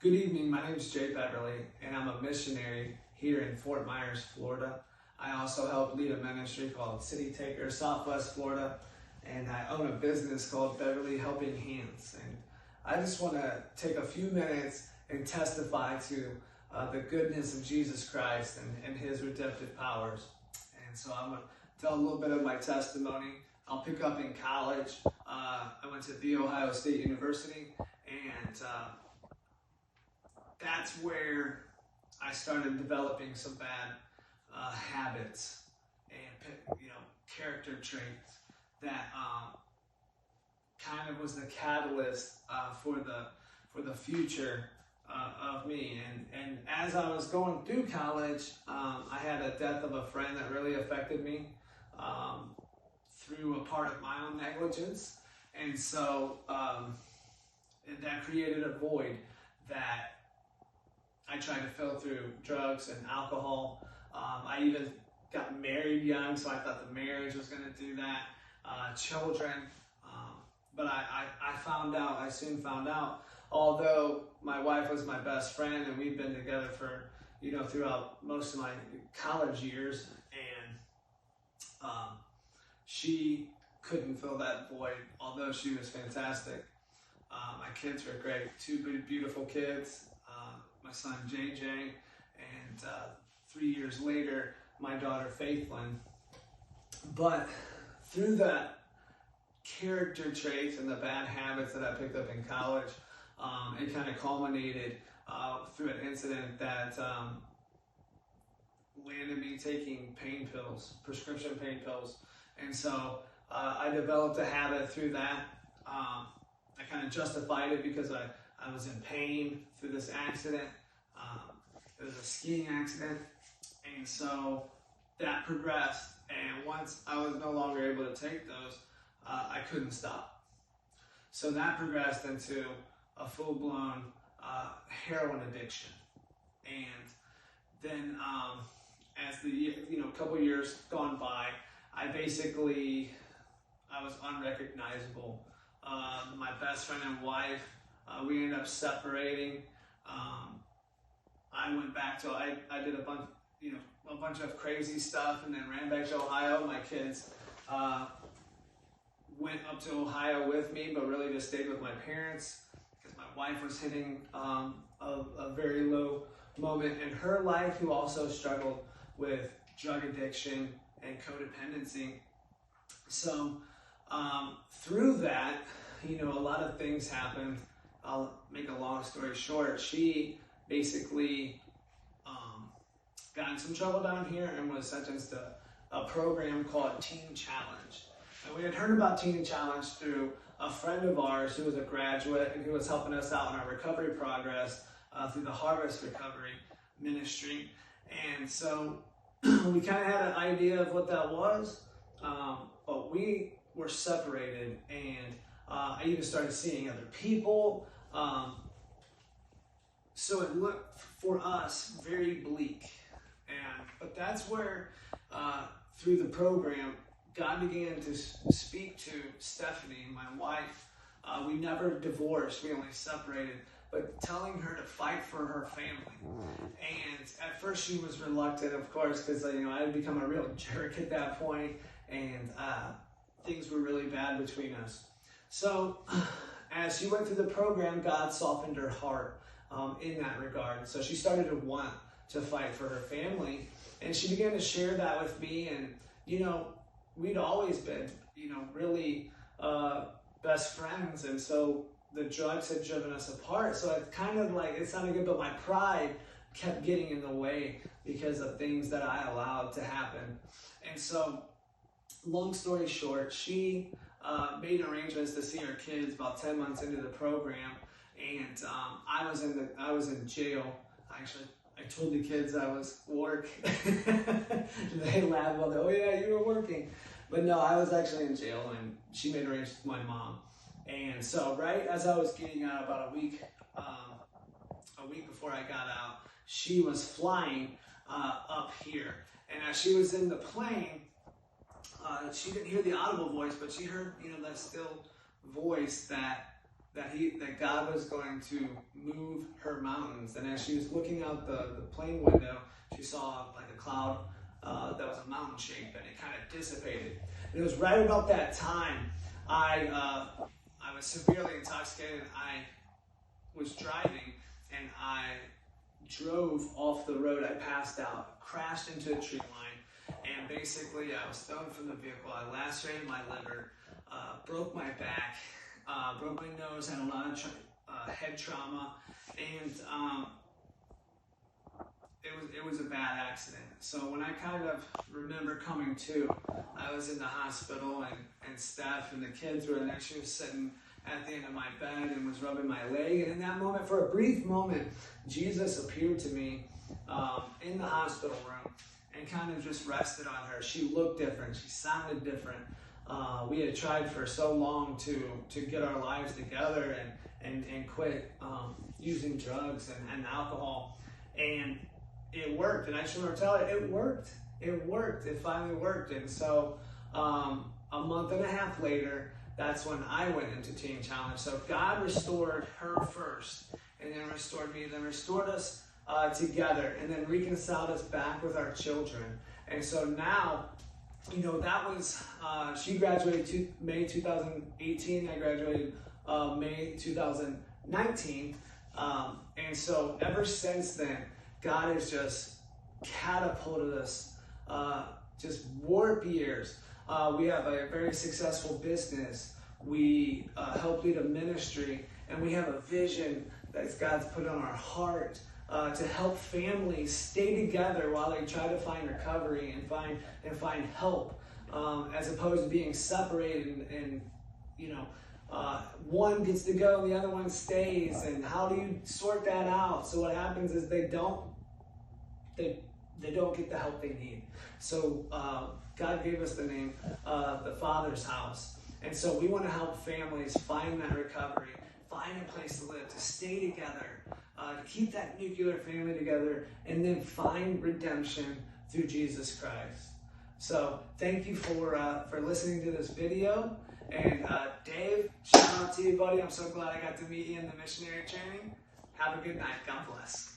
Good evening, my name is Jay Beverly, and I'm a missionary here in Fort Myers, Florida. I also help lead a ministry called City Taker, Southwest Florida, and I own a business called Beverly Helping Hands. And I just want to take a few minutes and testify to the goodness of Jesus Christ and His redemptive powers. And so I'm going to tell a little bit of my testimony. I'll pick up in college. I went to The Ohio State University, and that's where I started developing some bad habits and character traits that kind of was the catalyst for the future of me. And as I was going through college, I had a death of a friend that really affected me through a part of my own negligence, and so that created a void that I tried to fill through drugs and alcohol. I even got married young, so I thought the marriage was going to do that. Children. But I soon found out, although my wife was my best friend and we've been together for, throughout most of my college years, and she couldn't fill that void, although she was fantastic. My kids were great, two beautiful kids. My son JJ, and 3 years later, my daughter Faithlyn. But through that character traits and the bad habits that I picked up in college, it kind of culminated through an incident that landed me taking pain pills, prescription pain pills. And so I developed a habit through that. I kind of justified it because I was in pain through this accident. It was a skiing accident, and so that progressed, and once I was no longer able to take those, I couldn't stop. So that progressed into a full-blown heroin addiction. And then as the couple years gone by, I was unrecognizable. My best friend and wife, we ended up separating. I went back to, I did a bunch of crazy stuff, and then ran back to Ohio. My kids went up to Ohio with me, but really just stayed with my parents because my wife was hitting a very low moment in her life, who also struggled with drug addiction and codependency. So through that, a lot of things happened. I'll make a long story short. She basically got in some trouble down here and was sentenced to a program called Teen Challenge. And we had heard about Teen Challenge through a friend of ours who was a graduate and who was helping us out in our recovery progress through the Harvest Recovery Ministry. And so we kind of had an idea of what that was, but we were separated, and I even started seeing other people. So it looked for us very bleak. But that's where, through the program, God began to speak to Stephanie, my wife. We never divorced, we only separated, but telling her to fight for her family. And at first she was reluctant, of course, because I had become a real jerk at that point, and things were really bad between us. So as she went through the program, God softened her heart in that regard. So she started to want to fight for her family, and she began to share that with me. And we'd always been really best friends, and so the drugs had driven us apart. So it kind of it sounded good, but my pride kept getting in the way because of things that I allowed to happen. And so long story short, she made arrangements to see her kids about 10 months into the program, and I was in jail. Actually, I told the kids I was work. They laughed about that. Oh yeah, you were working. But no, I was actually in jail, and she made arrangements with my mom. And so right as I was getting out, about a week before I got out, she was flying up here. And as she was in the plane, she didn't hear the audible voice, but she heard, that still voice that that God was going to move her mountains. And as she was looking out the plane window, she saw like a cloud that was a mountain shape, and it kind of dissipated. And it was right about that time I was severely intoxicated. I was driving, and I drove off the road. I passed out, crashed into a tree line, and basically I was thrown from the vehicle. I lacerated my liver, broke my back, broke my nose, had a lot of head trauma, and it was a bad accident. So when I kind of remember coming to, I was in the hospital, and Steph and the kids were in there. She was sitting at the end of my bed and was rubbing my leg. And in that moment, for a brief moment, Jesus appeared to me in the hospital room and kind of just rested on her. She looked different. She sounded different. We had tried for so long to get our lives together and quit using drugs and alcohol. And it worked. And I just want to tell her, it worked. It worked. It finally worked. And so a month and a half later, that's when I went into Teen Challenge. So God restored her first, and then restored me, then restored us together, and then reconciled us back with our children. And so now, you know, that was, she graduated May 2018. I graduated May 2019. And so ever since then, God has just catapulted us, just warp years. We have a very successful business. We help lead a ministry, and we have a vision that God's put on our heart to help families stay together while they try to find recovery and find help, as opposed to being separated and you know, one gets to go and the other one stays. And how do you sort that out? So what happens is they don't get the help they need. So God gave us the name, the Father's House. And so we want to help families find that recovery, find a place to live, to stay together, to keep that nuclear family together, and then find redemption through Jesus Christ. So thank you for listening to this video. And Dave, shout out to you, buddy. I'm so glad I got to meet you in the missionary training. Have a good night. God bless.